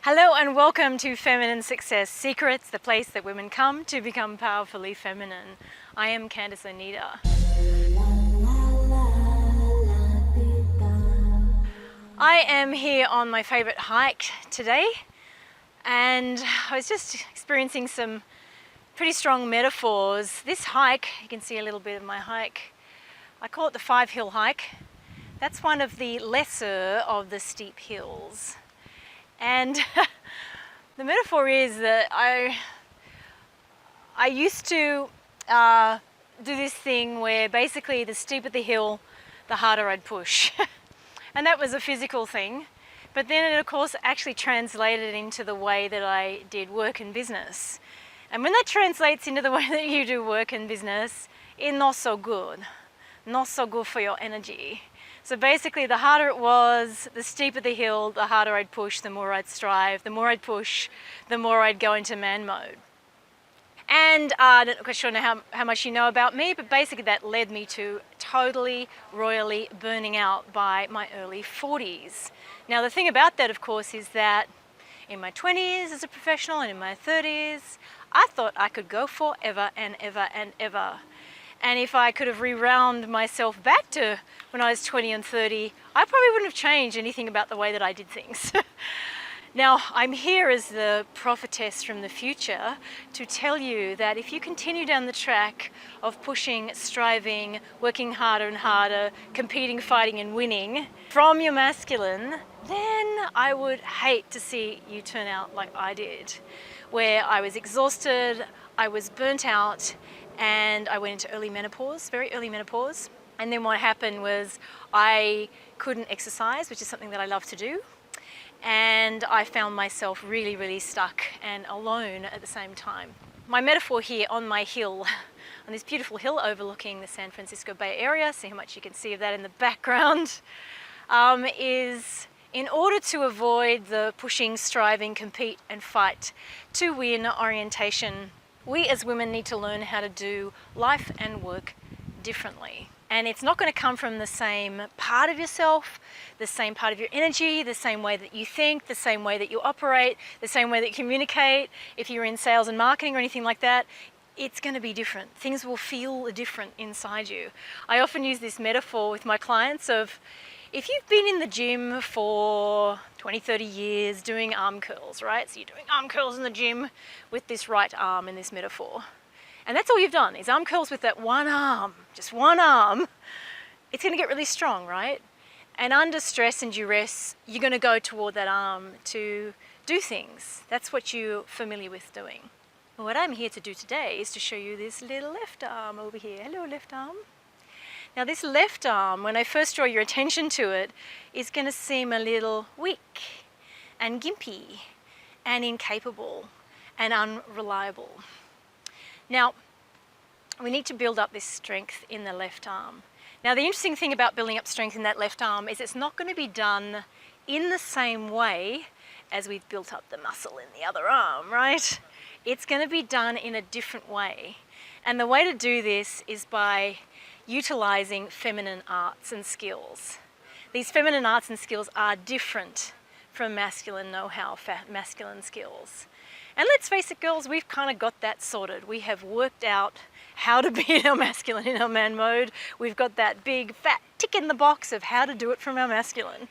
Hello and welcome to Feminine Success Secrets, the place that women come to become powerfully feminine. I am Candice Oneida. I am here on my favorite hike today, and I was just experiencing some pretty strong metaphors. This hike, you can see a little bit of my hike, I call it the 5-hill hike. That's one of the lesser of the steep hills. And the metaphor is that I used to do this thing where basically the steeper the hill, the harder I'd push. And that was a physical thing. But then it of course actually translated into the way that I did work and business. And when that translates into the way that you do work and business, it's not so good. Not so good for your energy. So basically, the harder it was, the steeper the hill, the harder I'd push, the more I'd strive. The more I'd push, the more I'd go into man mode. And I'm not quite sure how much you know about me, but basically that led me to totally, royally burning out by my early 40s. Now the thing about that, of course, is that in my 20s as a professional and in my 30s, I thought I could go forever and ever and ever. And if I could have rewound myself back to when I was 20 and 30, I probably wouldn't have changed anything about the way that I did things. Now, I'm here as the prophetess from the future to tell you that if you continue down the track of pushing, striving, working harder and harder, competing, fighting and winning from your masculine, then I would hate to see you turn out like I did, where I was exhausted, I was burnt out, and I went into early menopause, very early menopause. And then what happened was I couldn't exercise, which is something that I love to do. And I found myself really, really stuck and alone at the same time. My metaphor here on my hill, on this beautiful hill overlooking the San Francisco Bay Area, see how much you can see of that in the background, is in order to avoid the pushing, striving, compete and fight to win orientation, we as women need to learn how to do life and work differently. And it's not going to come from the same part of yourself, the same part of your energy, the same way that you think, the same way that you operate, the same way that you communicate. If you're in sales and marketing or anything like that, it's going to be different. Things will feel different inside you. I often use this metaphor with my clients of, if you've been in the gym for 20, 30 years doing arm curls, right? So you're doing arm curls in the gym with this right arm in this metaphor. And that's all you've done, is arm curls with that one arm, just one arm. It's going to get really strong, right? And under stress and duress, you're going to go toward that arm to do things. That's what you're familiar with doing. Well, what I'm here to do today is to show you this little left arm over here. Hello, left arm. Now this left arm, when I first draw your attention to it, is going to seem a little weak and gimpy and incapable and unreliable. Now, we need to build up this strength in the left arm. Now the interesting thing about building up strength in that left arm is it's not going to be done in the same way as we've built up the muscle in the other arm, right? It's going to be done in a different way. And the way to do this is by utilizing feminine arts and skills. These feminine arts and skills are different from masculine know-how, masculine skills. And let's face it, girls, we've kind of got that sorted. We have worked out how to be in our masculine, in our man mode. We've got that big fat tick in the box of how to do it from our masculine.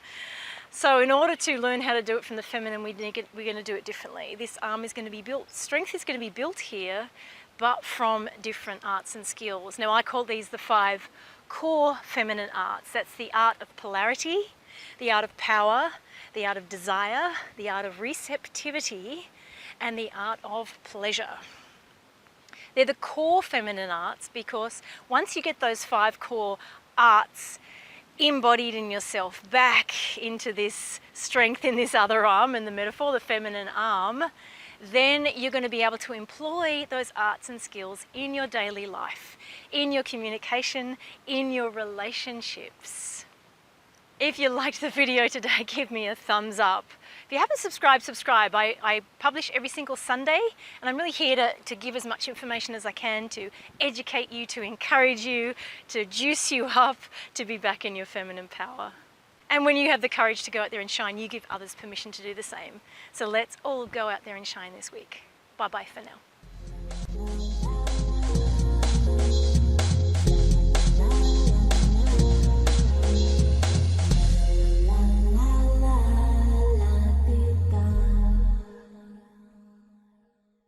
So in order to learn how to do it from the feminine, we're going to do it differently. This arm is going to be built, strength is going to be built here, but from different arts and skills. Now I call these the 5 core feminine arts. That's the art of polarity, the art of power, the art of desire, the art of receptivity, and the art of pleasure. They're the core feminine arts because once you get those 5 core arts embodied in yourself back into this strength in this other arm, in the metaphor, the feminine arm, then you're going to be able to employ those arts and skills in your daily life, in your communication, in your relationships. If you liked the video today, give me a thumbs up. If you haven't subscribed, subscribe. I publish every single Sunday, and I'm really here to give as much information as I can to educate you, to encourage you, to juice you up, to be back in your feminine power. And when you have the courage to go out there and shine, you give others permission to do the same. So let's all go out there and shine this week. Bye-bye for now.